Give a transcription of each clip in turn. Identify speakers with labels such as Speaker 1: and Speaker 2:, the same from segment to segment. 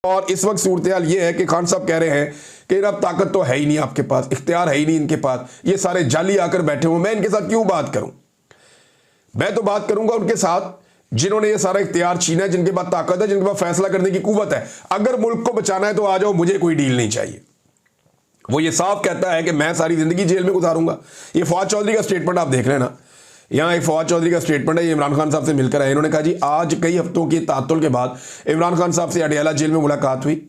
Speaker 1: और इस वक्त सूरत हाल ये है कि खान साहब कह रहे हैं कि अब ताकत तो है ही नहीं आपके पास, इख्तियार है ही नहीं इनके पास, ये सारे जाली आकर बैठे हुए, मैं इनके साथ क्यों बात करूं। मैं तो बात करूंगा उनके साथ जिन्होंने ये सारा इख्तियार छीना है, जिनके पास ताकत है, जिनके पास फैसला करने की कुव्वत है। अगर मुल्क को बचाना है तो आ जाओ, मुझे कोई डील नहीं चाहिए। वो ये साफ कहता है कि मैं सारी जिंदगी जेल में गुजारूंगा। ये फवाद चौधरी का स्टेटमेंट आप देख लेना, यहाँ एक फवाद चौधरी का स्टेटमेंट है, ये इमरान खान साहब से मिलकर आए। इन्होंने कहा जी आज कई हफ्तों की तातुल के बाद इमरान खान साहब से अडयाला जेल में मुलाकात हुई।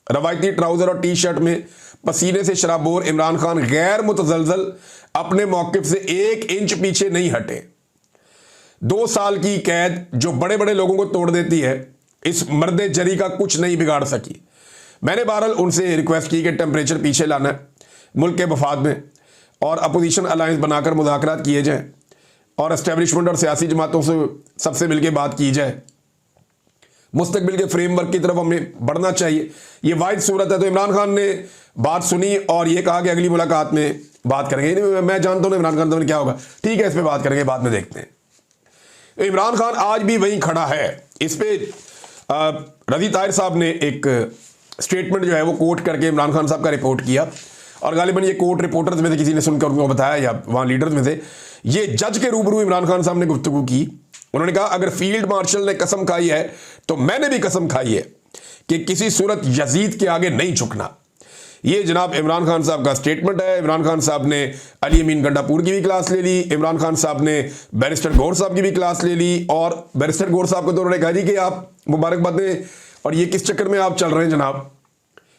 Speaker 1: रवायती ट्राउजर और टी शर्ट में पसीने से शराबोर इमरान खान गैर मुतजलजल अपने मौकिफ से 1 इंच पीछे नहीं हटे। 2 साल की कैद जो बड़े बड़े लोगों को तोड़ देती है, इस मर्द जरी का कुछ नहीं बिगाड़ सकी। मैंने बहरहाल उनसे रिक्वेस्ट की कि टेम्परेचर पीछे लाना है मुल्क के मफाद में, और अपोजिशन अलायंस बनाकर मुज़ाकरात किए जाएं और एस्टेब्लिशमेंट और सियासी जमातों से सबसे मिलकर बात की जाए। मुस्तकबिल के फ्रेमवर्क की तरफ हमें बढ़ना चाहिए, ये वाहिद सूरत है। तो इमरान खान ने बात सुनी और ये कहा कि अगली मुलाकात में बात करेंगे। मैं जानता हूँ इमरान खान साहब ने क्या होगा, ठीक है इस पर बात करेंगे, बाद में देखते हैं। तो इमरान खान आज भी वहीं खड़ा है। इस पे रज़ी ताहिर साहब ने एक स्टेटमेंट जो है वो कोट करके इमरान खान साहब का रिपोर्ट किया, और गालिबन ये कोट रिपोर्टर्स में से किसी ने सुनकर उनको बताया या वहाँ लीडर्स में से, ये जज के रूबरू इमरान खान साहब ने गुफ्तगू की। उन्होंने कहा अगर फील्ड मार्शल ने कसम खाई है तो मैंने भी कसम खाई है कि किसी सूरत यजीद के आगे नहीं झुकना। ये जनाब इमरान खान साहब का स्टेटमेंट है। इमरान खान साहब ने अली अमीन गंडापुर की भी क्लास ले ली, इमरान खान साहब ने बैरिस्टर गौर साहब की भी क्लास ले ली, और बैरिस्टर गौर साहब को तो उन्होंने कहा जी कि आप मुबारकबाद दें, और ये किस चक्कर में आप चल रहे हैं जनाब,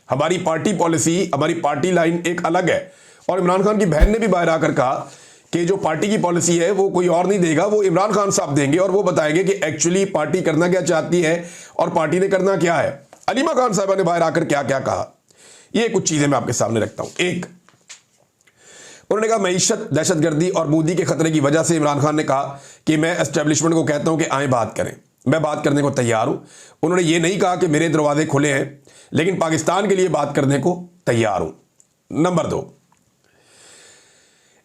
Speaker 1: हमारी पार्टी पॉलिसी, हमारी पार्टी लाइन एक अलग है। और इमरान खान की बहन ने भी बाहर आकर कहा कि जो पार्टी की पॉलिसी है वो कोई और नहीं देगा, वो इमरान खान साहब देंगे, और वो बताएंगे कि एक्चुअली पार्टी करना क्या चाहती है और पार्टी ने करना क्या है। अलीमा खान साहबा ने बाहर आकर क्या क्या कहा, ये कुछ चीजें मैं आपके सामने रखता हूं। एक, उन्होंने कहा मईशत, दहशतगर्दी और मोदी के खतरे की वजह से इमरान खान ने कहा कि मैं एस्टेब्लिशमेंट को कहता हूं कि आए बात करें, मैं बात करने को तैयार हूं। उन्होंने ये नहीं कहा कि मेरे दरवाजे खुले हैं, लेकिन पाकिस्तान के लिए बात करने को तैयार हूं। नंबर 2,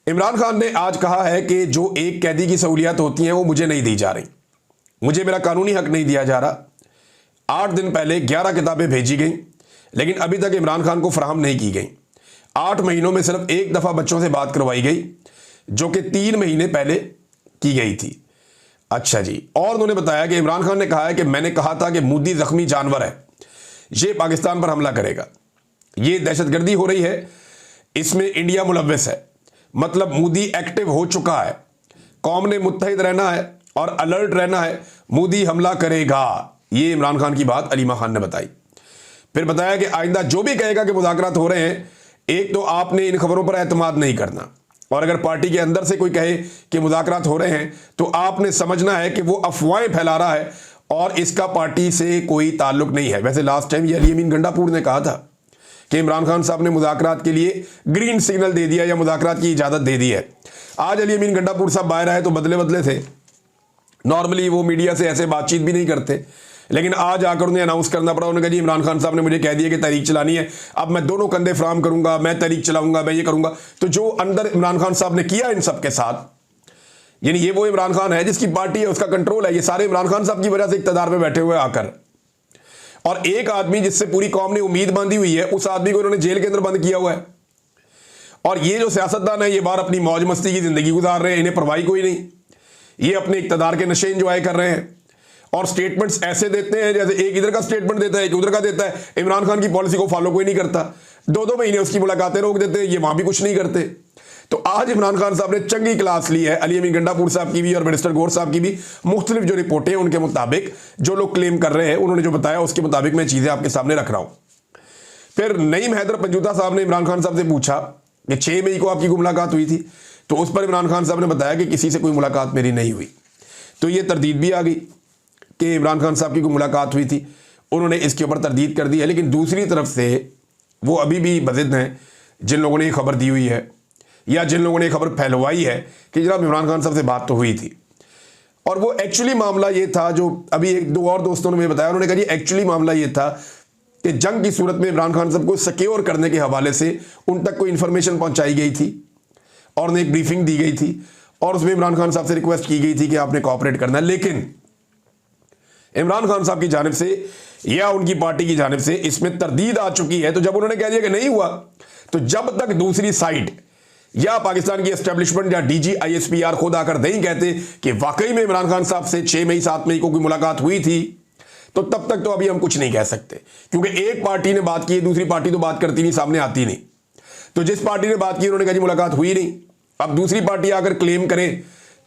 Speaker 1: इमरान खान ने आज कहा है कि जो एक कैदी की सहूलियत होती हैं वो मुझे नहीं दी जा रही, मुझे मेरा कानूनी हक नहीं दिया जा रहा। 8 दिन पहले 11 किताबें भेजी गई, लेकिन अभी तक इमरान खान को फराहम नहीं की गई। 8 महीनों में सिर्फ एक दफ़ा बच्चों से बात करवाई गई, जो कि 3 महीने पहले की गई थी। अच्छा जी, और उन्होंने बताया कि इमरान खान ने कहा है कि मैंने कहा था कि मोदी जख्मी जानवर है, ये पाकिस्तान पर हमला करेगा, ये दहशतगर्दी हो रही है, इसमें इंडिया मुलव्वस है, मतलब मोदी एक्टिव हो चुका है, कौम ने मुत्तहिद रहना है और अलर्ट रहना है, मोदी हमला करेगा। ये इमरान खान की बात अलीमा खान ने बताई। फिर बताया कि आइंदा जो भी कहेगा कि मुज़ाकरात हो रहे हैं, एक तो आपने इन खबरों पर एतमाद नहीं करना, और अगर पार्टी के अंदर से कोई कहे कि मुज़ाकरात हो रहे हैं तो आपने समझना है कि वो अफवाहें फैला रहा है और इसका पार्टी से कोई ताल्लुक नहीं है। वैसे लास्ट टाइम ये अली अमीन गंडापुर ने कहा था कि इमरान खान साहब ने मुज़ाकरात के लिए ग्रीन सिग्नल दे दिया या मुज़ाकरात की इजाज़त दे दी है। आज अली अमीन गंडापुर साहब बाहर आए तो बदले बदले थे, नॉर्मली वो मीडिया से ऐसे बातचीत भी नहीं करते, लेकिन आज आकर उन्हें अनाउंस करना पड़ा। उन्होंने कहा जी इमरान खान साहब ने मुझे कह दिया कि तहरीक चलानी है, अब मैं दोनों कंधे फराम करूंगा, मैं तहरीक चलाऊंगा, मैं ये करूंगा। तो जो अंदर इमरान खान साहब ने किया इन सब के साथ, यानी ये वो इमरान खान है जिसकी पार्टी है, उसका कंट्रोल है, ये सारे इमरान खान साहब की वजह से इक़्तिदार में बैठे हुए आकर। और एक आदमी जिससे पूरी कौम ने उम्मीद बांधी हुई है, उस आदमी को इन्होंने जेल के अंदर बंद किया हुआ है। और ये जो सियासतदान है, ये बाहर अपनी मौज मस्ती की जिंदगी गुजार रहे हैं, इन्हें परवाही कोई नहीं, ये अपने इक़्तिदार के नशे एंजॉय कर रहे हैं और स्टेटमेंट्स ऐसे देते हैं जैसे एक इधर का स्टेटमेंट देता है, एक उधर का देता है। इमरान खान की पॉलिसी को फॉलो कोई नहीं करता, 2-2 महीने उसकी मुलाकातें रोक देते हैं, ये वहां भी कुछ नहीं करते। तो आज इमरान खान साहब ने चंगी क्लास ली है, अली अमीन गंडापुर साहब की भी और बैरिस्टर गौर साहब की भी। मुख्तलिफ जो रिपोर्टें हैं उनके मुताबिक, जो लोग क्लेम कर रहे हैं, उन्होंने जो बताया उसके मुताबिक मैं चीजें आपके सामने रख रहा हूं। फिर नईम हैदर पंजूता साहब ने इमरान खान साहब से पूछा कि 6 मई को आपकी मुलाकात हुई थी, तो उस पर इमरान खान साहब ने बताया कि किसी से कोई मुलाकात मेरी नहीं हुई। तो ये तरदीद भी आ गई कि इमरान खान साहब की कोई मुलाकात हुई थी, उन्होंने इसके ऊपर तरदीद कर दी है। लेकिन दूसरी तरफ से वो अभी भी बज़िद हैं जिन लोगों ने ये खबर दी हुई है या जिन लोगों ने खबर फैलवाई है कि जनाब इमरान खान साहब से बात तो हुई थी। और वो एक्चुअली मामला ये था, जो अभी 1-2 और दोस्तों ने मुझे बताया, उन्होंने कहा जी एक्चुअली मामला ये था कि जंग की सूरत में इमरान खान साहब को सिक्योर करने के हवाले से उन तक कोई इन्फॉर्मेशन पहुंचाई गई थी और उन्हें एक ब्रीफिंग दी गई थी, और उसमें इमरान खान साहब से रिक्वेस्ट की गई थी कि आपने कोऑपरेट करना है। लेकिन इमरान खान साहब की जानिब से या उनकी पार्टी की जानिब से इसमें तरदीद आ चुकी है। तो जब उन्होंने कह दिया कि नहीं हुआ, तो जब तक दूसरी साइड या पाकिस्तान की एस्टेब्लिशमेंट या डीजी आईएसपीआर खुद आकर नहीं कहते कि वाकई में इमरान खान साहब से 6 मई 7 मई को कोई मुलाकात हुई थी, तो तब तक तो अभी हम कुछ नहीं कह सकते, क्योंकि एक पार्टी ने बात की, दूसरी पार्टी तो बात करती नहीं, सामने आती नहीं। तो जिस पार्टी ने बात की उन्होंने कहा जी मुलाकात हुई नहीं, अब दूसरी पार्टी आकर क्लेम करे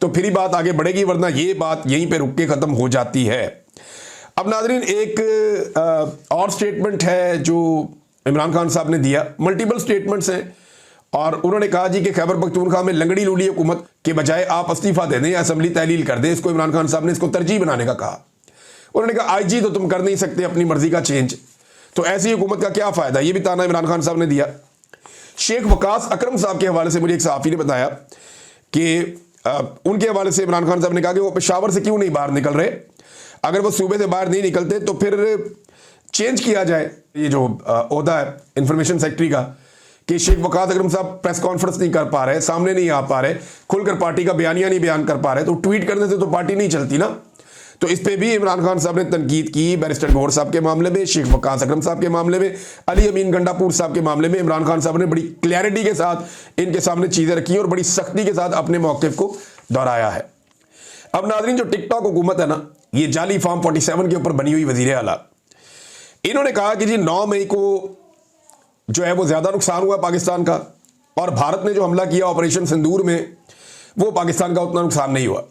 Speaker 1: तो फिर ही बात आगे बढ़ेगी, वरना ये बात यहीं पे रुक के खत्म हो जाती है। अब नाज़रीन, एक और स्टेटमेंट है जो इमरान खान साहब ने दिया, मल्टीपल स्टेटमेंट्स हैं, और उन्होंने कहा जी कि खैबर पख्तूनख्वा में लंगड़ी लूली हुकूमत के बजाय आप इस्तीफा दे दें या असेंबली तहलील कर दें। इसको इमरान खान साहब ने इसको तरजीह बनाने का कहा। उन्होंने कहा आईजी तो तुम कर नहीं सकते अपनी मर्जी का चेंज, तो ऐसी हुकूमत का क्या फायदा, ये भी ताना इमरान खान साहब ने दिया। शेख वकास अकरम साहब के हवाले से मुझे एक सहाफ़ी ने बताया कि उनके हवाले से इमरान खान साहब ने कहा कि वो पेशावर से क्यों नहीं बाहर निकल रहे, अगर वो सूबे से बाहर नहीं निकलते तो फिर चेंज किया जाए ये जो ओहदा है इंफॉर्मेशन सेक्रेटरी का, कि शेख वकास अकरम साहब प्रेस कॉन्फ्रेंस नहीं कर पा रहे, सामने नहीं आ पा रहे, खुलकर पार्टी का बयानिया नहीं बयान कर पा रहे, तो ट्वीट करने से तो पार्टी नहीं चलती ना। तो इस पे भी इमरान खान साहब ने तनकीद की। बैरिस्टर गौहर साहब के मामले में, शेख वकास अकरम साहब के मामले में, अली अमीन गंडापुर साहब के मामले में इमरान खान साहब ने बड़ी क्लैरिटी के साथ इनके सामने चीज़ें रखी और बड़ी सख्ती के साथ अपने मौक़िफ़ को दोहराया है। अब नाज़रीन, जो टिकटॉक हुकूमत है ना, ये जाली फार्म 47 के ऊपर बनी हुई वज़ीर आला, इन्होंने कहा कि जी 9 मई को जो है वो ज़्यादा नुकसान हुआ पाकिस्तान का, और भारत ने जो हमला किया ऑपरेशन सिंदूर में वो पाकिस्तान का उतना नुकसान नहीं हुआ।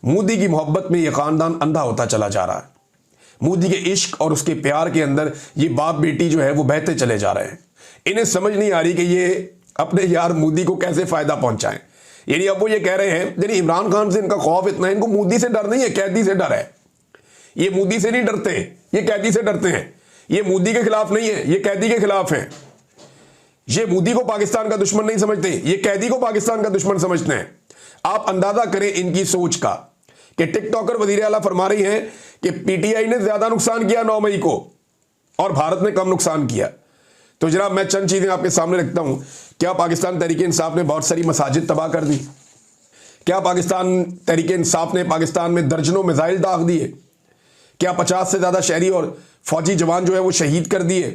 Speaker 1: मोदी की मोहब्बत में ये ख़ानदान अंधा होता चला जा रहा है। मोदी के इश्क और उसके प्यार के अंदर ये बाप बेटी जो है वो बहते चले जा रहे हैं। इन्हें समझ नहीं आ रही कि ये अपने यार मोदी को कैसे फ़ायदा पहुंचाएं। यानी अब वो ये कह रहे हैं, यानी इमरान खान से इनका खौफ इतना है, इनको मोदी से डर नहीं है, कैदी से डर है। ये मोदी से नहीं डरते, ये कैदी से डरते हैं। ये मोदी के खिलाफ नहीं है, ये कैदी के खिलाफ है। ये मोदी को पाकिस्तान का दुश्मन नहीं समझते, ये कैदी को पाकिस्तान का दुश्मन समझते हैं। आप अंदाजा करें इनकी सोच का कि टिकटॉकर वज़ीर आला फरमा रही हैं कि पीटीआई ने ज्यादा नुकसान किया 9 मई को और भारत ने कम नुकसान किया। तो जनाब, मैं चंद चीजें आपके सामने रखता हूं। क्या पाकिस्तान तहरीक इंसाफ ने बहुत सारी मसाजिद तबाह कर दी? क्या पाकिस्तान तहरीक इंसाफ ने पाकिस्तान में दर्जनों मिसाइल दाग दिए? क्या 50 से ज्यादा शहरी और फौजी जवान जो है वो शहीद कर दिए?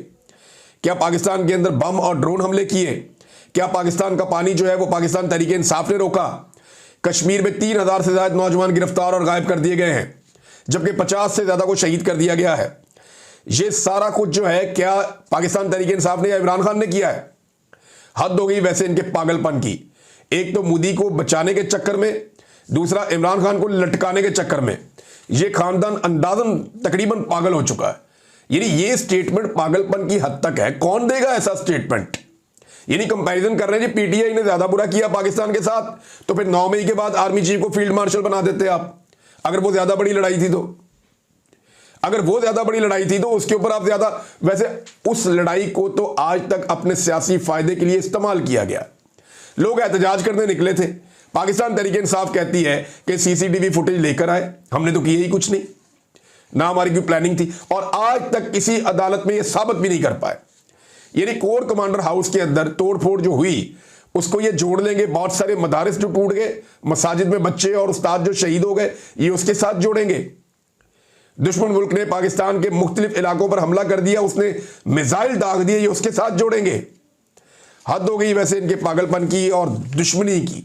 Speaker 1: क्या पाकिस्तान के अंदर बम और ड्रोन हमले किए? क्या पाकिस्तान का पानी जो है वो पाकिस्तान तहरीक इंसाफ ने रोका? कश्मीर में 3000 से ज्यादा नौजवान गिरफ्तार और गायब कर दिए गए हैं, जबकि 50 से ज्यादा को शहीद कर दिया गया है। ये सारा कुछ जो है क्या पाकिस्तान तहरीक इंसाफ ने या इमरान खान ने किया है? हद हो गई वैसे इनके पागलपन की। एक तो मोदी को बचाने के चक्कर में, दूसरा इमरान खान को लटकाने के चक्कर में ये खानदान अंदाजन तकरीबन पागल हो चुका है। यानी ये स्टेटमेंट पागलपन की हद तक है। कौन देगा ऐसा स्टेटमेंट? यानी कंपैरिजन कर रहे हैं जी, पीटीआई ने ज्यादा बुरा किया पाकिस्तान के साथ, तो फिर 9 मई के बाद आर्मी चीफ को फील्ड मार्शल बना देते आप, अगर वो ज्यादा बड़ी लड़ाई थी तो। अगर वो ज्यादा बड़ी लड़ाई थी तो उसके ऊपर आप ज्यादा, वैसे उस लड़ाई को तो आज तक अपने सियासी फायदे के लिए इस्तेमाल किया गया। लोग एहतजाज करने निकले थे, पाकिस्तान तहरीक इंसाफ कहती है कि सीसीटीवी फुटेज लेकर आए, हमने तो किया ही कुछ नहीं, ना हमारी कोई प्लानिंग थी, और आज तक किसी अदालत में यह साबित भी नहीं कर पाए। यानी कोर कमांडर हाउस के अंदर तोड़फोड़ जो हुई उसको ये जोड़ लेंगे, बहुत सारे मदारिस जो टूट गए, मसाजिद में बच्चे और उस्ताद जो शहीद हो गए, ये उसके साथ जोड़ेंगे। दुश्मन मुल्क ने पाकिस्तान के मुख्तलिफ इलाकों पर हमला कर दिया, उसने मिसाइल दाग दिए, ये उसके साथ जोड़ेंगे। हद हो गई वैसे इनके पागलपन की और दुश्मनी की।